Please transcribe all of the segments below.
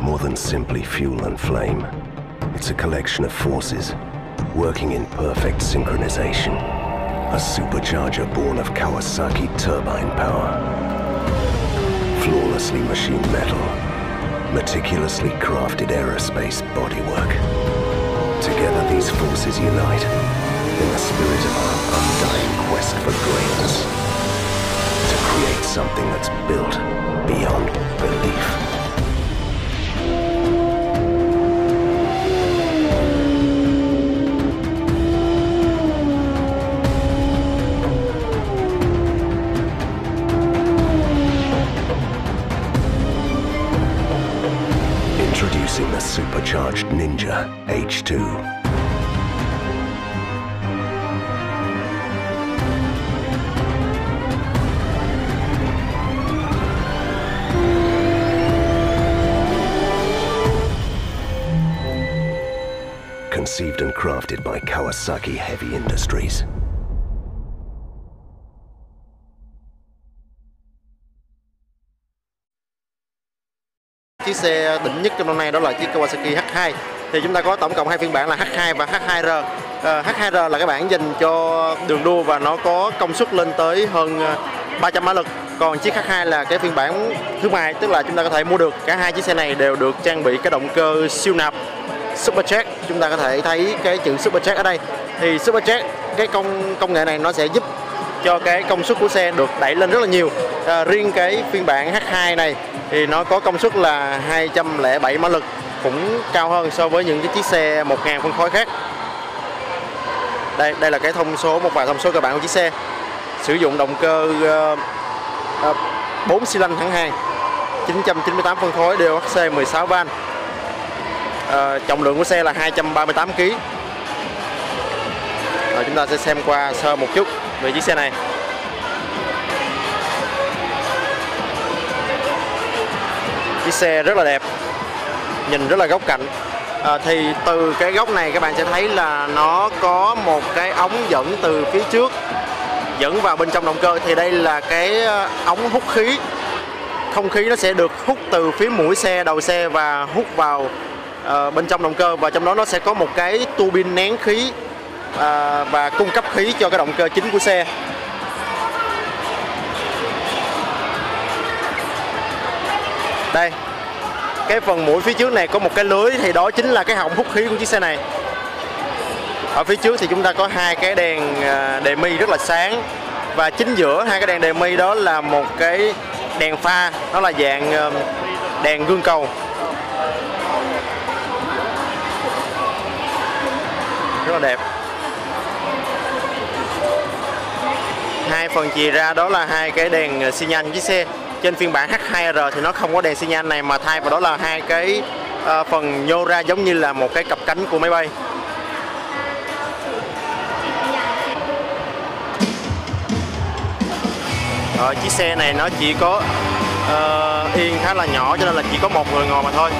more than simply fuel and flame. It's a collection of forces working in perfect synchronization. A supercharger born of Kawasaki turbine power. Flawlessly machined metal. Meticulously crafted aerospace bodywork. Together these forces unite in the spirit of our undying quest for greatness. To create something that's built beyond belief. Introducing the supercharged Ninja H2. Conceived and crafted by Kawasaki Heavy Industries. Chiếc xe đỉnh nhất trong năm nay đó là chiếc Kawasaki H2. Thì chúng ta có tổng cộng 2 phiên bản là H2 và H2R. H2R là cái bản dành cho đường đua và nó có công suất lên tới hơn 300 mã lực. Còn chiếc H2 là cái phiên bản thương mại, tức là chúng ta có thể mua được. Cả hai chiếc xe này đều được trang bị cái động cơ siêu nạp Supercharge. Chúng ta có thể thấy cái chữ Supercharge ở đây. Thì Supercharge, cái công nghệ này nó sẽ giúp cho cái công suất của xe được đẩy lên rất là nhiều. Riêng cái phiên bản H2 này thì nó có công suất là 207 mã lực, cũng cao hơn so với những cái chiếc xe 1000 phân khối khác. Đây là cái một vài thông số cơ bản của chiếc xe. Sử dụng động cơ 4 xi lanh thẳng hàng, 998 phân khối, DOHC 16 van. Trọng lượng của xe là 238 kg. Chúng ta sẽ xem qua sơ một chút về chiếc xe này. Chiếc xe rất là đẹp, nhìn rất là góc cạnh. Thì từ cái góc này các bạn sẽ thấy là nó có một cái ống dẫn từ phía trước dẫn vào bên trong động cơ. Thì đây là cái ống hút khí. Không khí nó sẽ được hút từ phía mũi xe, đầu xe và hút vào bên trong động cơ. Và trong đó nó sẽ có một cái tua bin nén khí và cung cấp khí cho cái động cơ chính của xe. Đây, cái phần mũi phía trước này có một cái lưới, thì đó chính là cái họng hút khí của chiếc xe này. Ở phía trước thì chúng ta có hai cái đèn đề mi rất là sáng. Và chính giữa hai cái đèn đề mi đó là một cái đèn pha, nó là dạng đèn gương cầu. Rất là đẹp. Hai phần chìa ra đó là hai cái đèn xi nhan của chiếc xe. Trên phiên bản H2R thì nó không có đèn xi nhan này, mà thay vào đó là hai cái phần nhô ra giống như là một cái cặp cánh của máy bay. Chiếc xe này nó chỉ có yên khá là nhỏ, cho nên là chỉ có một người ngồi mà thôi.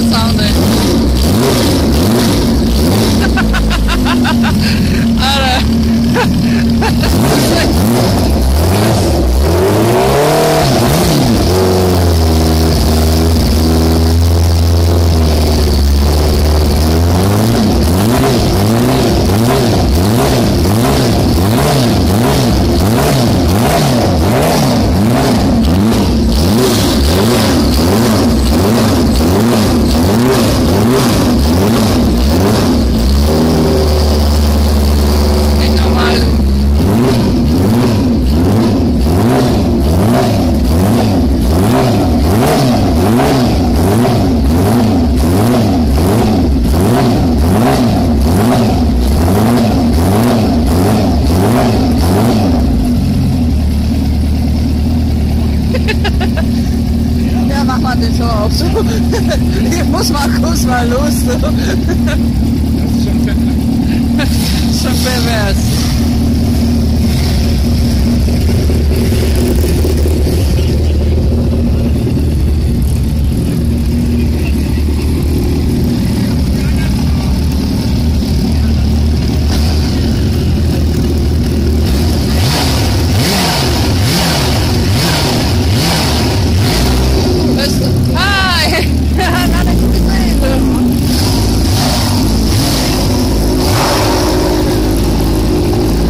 es auch nicht. Alter. Ja, mach mal den Show auf so. Ich muss mal kurz mal los. So. Das ist schon pervers.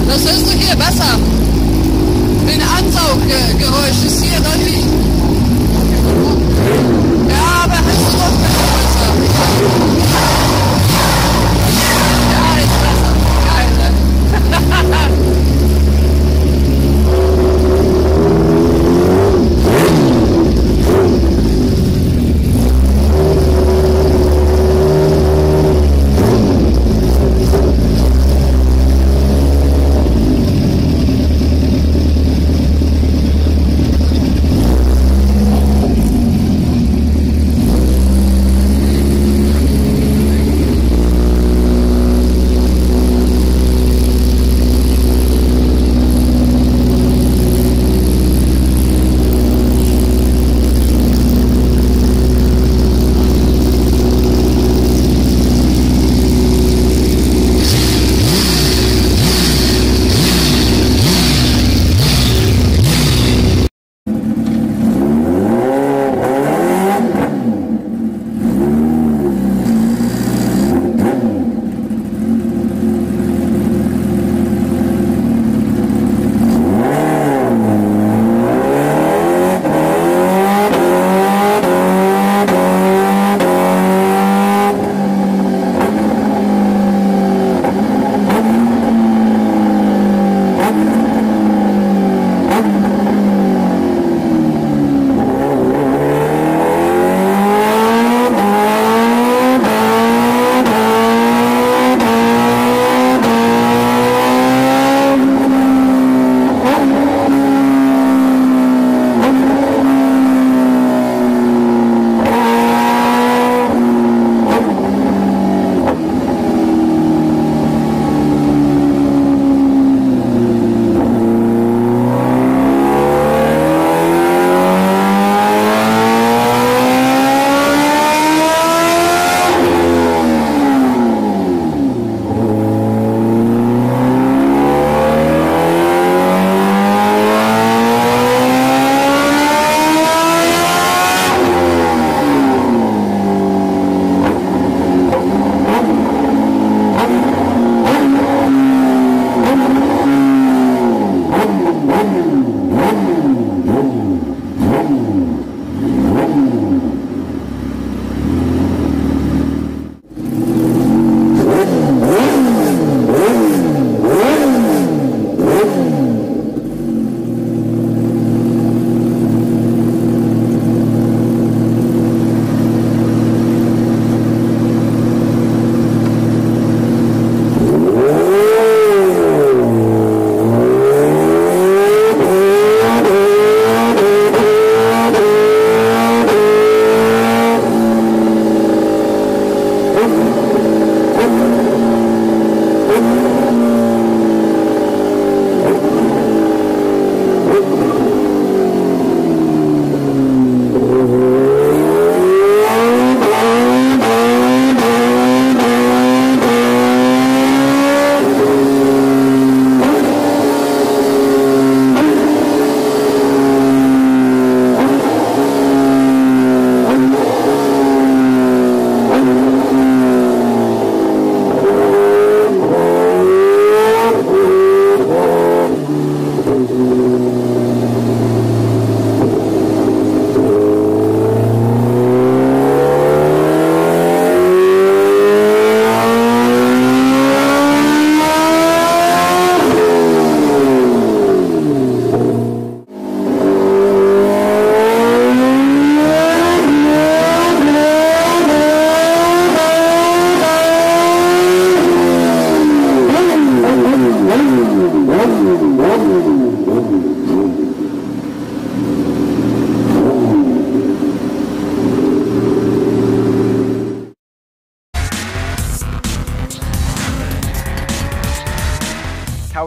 Das hörst du hier besser. Den Ansauggeräusch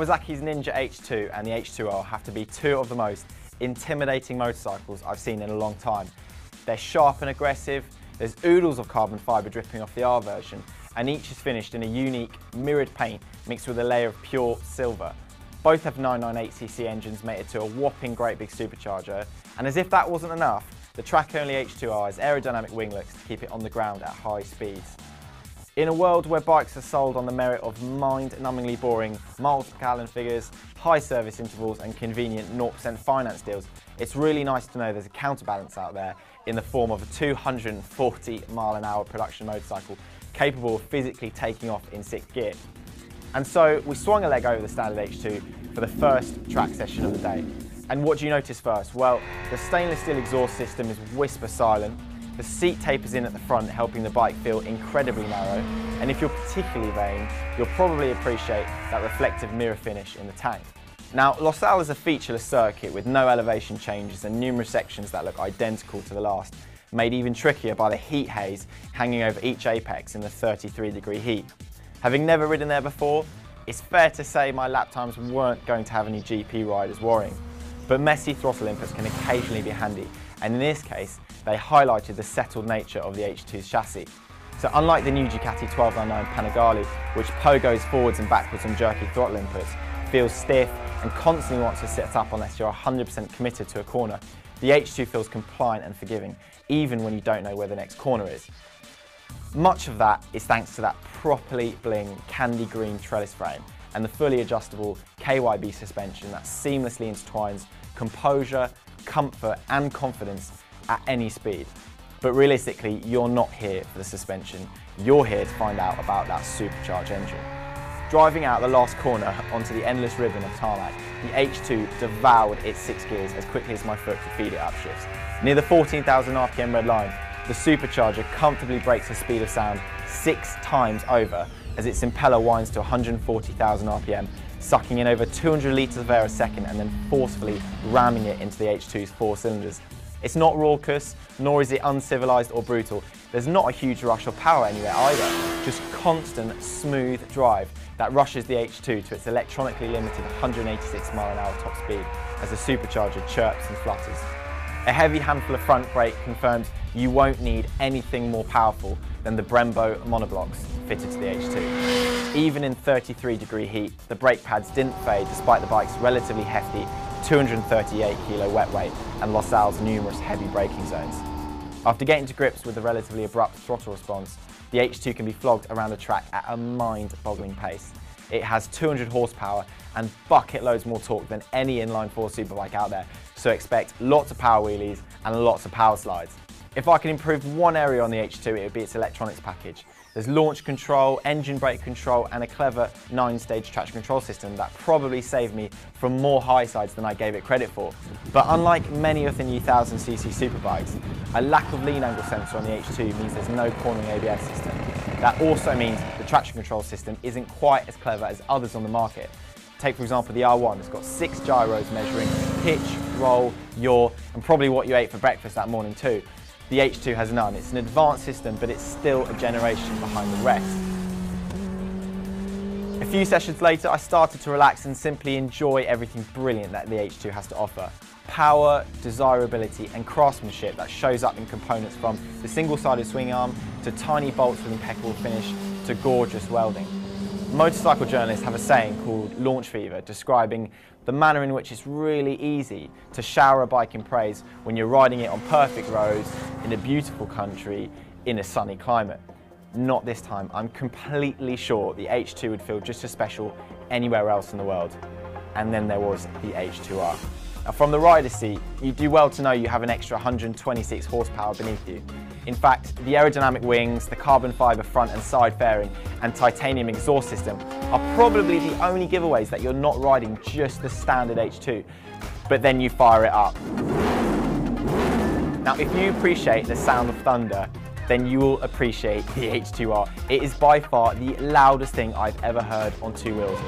Kawasaki's Ninja H2 and the H2R have to be two of the most intimidating motorcycles I've seen in a long time. They're sharp and aggressive, there's oodles of carbon fibre dripping off the R version, and each is finished in a unique mirrored paint mixed with a layer of pure silver. Both have 998cc engines mated to a whopping great big supercharger, and as if that wasn't enough, the track-only H2R has aerodynamic winglets to keep it on the ground at high speeds. In a world where bikes are sold on the merit of mind-numbingly boring miles per gallon figures, high service intervals and convenient 0% finance deals, it's really nice to know there's a counterbalance out there in the form of a 240-mile-an-hour production motorcycle capable of physically taking off in 6th gear. And so we swung a leg over the standard H2 for the first track session of the day. And what do you notice first? Well, the stainless steel exhaust system is whisper silent. The seat tapers in at the front, helping the bike feel incredibly narrow. And if you're particularly vain, you'll probably appreciate that reflective mirror finish in the tank. Now, Losail is a featureless circuit with no elevation changes and numerous sections that look identical to the last, made even trickier by the heat haze hanging over each apex in the 33-degree heat. Having never ridden there before, it's fair to say my lap times weren't going to have any GP riders worrying. But messy throttle inputs can occasionally be handy, and in this case, they highlighted the settled nature of the H2's chassis. So unlike the new Ducati 1299 Panigale, which pogos forwards and backwards on jerky throttle inputs, feels stiff and constantly wants to sit up unless you're 100% committed to a corner, the H2 feels compliant and forgiving, even when you don't know where the next corner is. Much of that is thanks to that properly bling candy green trellis frame and the fully adjustable KYB suspension that seamlessly intertwines composure, comfort and confidence at any speed. But realistically, you're not here for the suspension, you're here to find out about that supercharged engine. Driving out the last corner onto the endless ribbon of tarmac, the H2 devoured its 6 gears as quickly as my foot could feed it upshifts. Near the 14,000 RPM red line, the supercharger comfortably breaks the speed of sound 6 times over as its impeller winds to 140,000 RPM, sucking in over 200 litres of air a second and then forcefully ramming it into the H2's 4 cylinders. It's not raucous, nor is it uncivilised or brutal. There's not a huge rush of power anywhere either, just constant, smooth drive that rushes the H2 to its electronically limited 186-mile-an-hour top speed as the supercharger chirps and flutters. A heavy handful of front brake confirms you won't need anything more powerful than the Brembo monoblocks fitted to the H2. Even in 33-degree heat, the brake pads didn't fade despite the bike's relatively hefty 238-kilo wet weight and Losail's numerous heavy braking zones. After getting to grips with the relatively abrupt throttle response, the H2 can be flogged around the track at a mind-boggling pace. It has 200 horsepower and bucket loads more torque than any inline-4 superbike out there, so expect lots of power wheelies and lots of power slides. If I can improve one area on the H2, it would be its electronics package. There's launch control, engine brake control and a clever 9-stage traction control system that probably saved me from more high sides than I gave it credit for. But unlike many of the new 1000cc superbikes, a lack of lean angle sensor on the H2 means there's no cornering ABS system. That also means the traction control system isn't quite as clever as others on the market. Take for example the R1, it's got 6 gyros measuring pitch, roll, yaw and probably what you ate for breakfast that morning too. The H2 has none. It's an advanced system, but it's still a generation behind the rest. A few sessions later, I started to relax and simply enjoy everything brilliant that the H2 has to offer. Power, desirability, and craftsmanship that shows up in components from the single-sided swing arm to tiny bolts with impeccable finish to gorgeous welding. Motorcycle journalists have a saying called launch fever, describing the manner in which it's really easy to shower a bike in praise when you're riding it on perfect roads, in a beautiful country, in a sunny climate. Not this time. I'm completely sure the H2 would feel just as special anywhere else in the world. And then there was the H2R. Now from the rider's seat, you do well to know you have an extra 126 horsepower beneath you. In fact, the aerodynamic wings, the carbon fibre front and side fairing and titanium exhaust system are probably the only giveaways that you're not riding just the standard H2, but then you fire it up. Now if you appreciate the sound of thunder, then you will appreciate the H2R. It is by far the loudest thing I've ever heard on 2 wheels.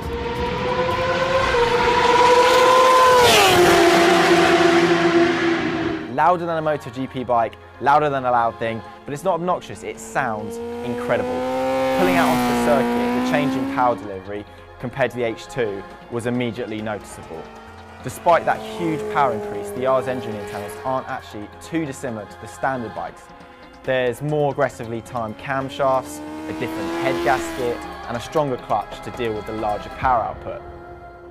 Louder than a MotoGP bike, louder than a loud thing, but it's not obnoxious, it sounds incredible. Pulling out onto the circuit, the change in power delivery compared to the H2 was immediately noticeable. Despite that huge power increase, the R's engine internals aren't actually too dissimilar to the standard bikes. There's more aggressively timed camshafts, a different head gasket, and a stronger clutch to deal with the larger power output.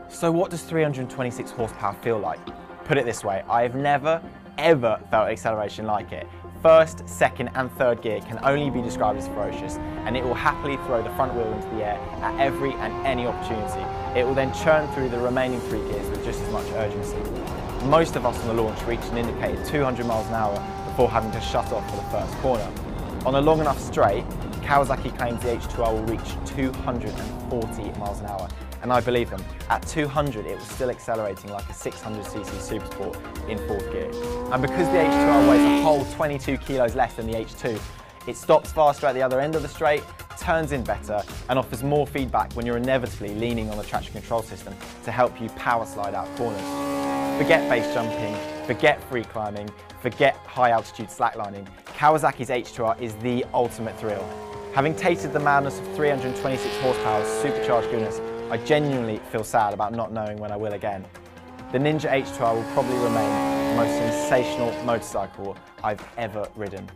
So what does 326 horsepower feel like? Put it this way, I have never, ever felt acceleration like it. First, second and third gear can only be described as ferocious, and it will happily throw the front wheel into the air at every and any opportunity. It will then churn through the remaining 3 gears with just as much urgency. Most of us on the launch reached an indicated 200 miles an hour before having to shut off for the first corner. On a long enough straight, Kawasaki claims the H2R will reach 240 miles an hour, and I believe them. At 200, it was still accelerating like a 600cc Supersport in 4th gear. And because the H2R weighs a whole 22 kilos less than the H2, it stops faster at the other end of the straight, turns in better, and offers more feedback when you're inevitably leaning on the traction control system to help you power slide out corners. Forget base jumping, forget free climbing, forget high altitude slacklining. Kawasaki's H2R is the ultimate thrill. Having tasted the madness of 326 horsepower's supercharged goodness, I genuinely feel sad about not knowing when I will again. The Ninja H2R will probably remain the most sensational motorcycle I've ever ridden.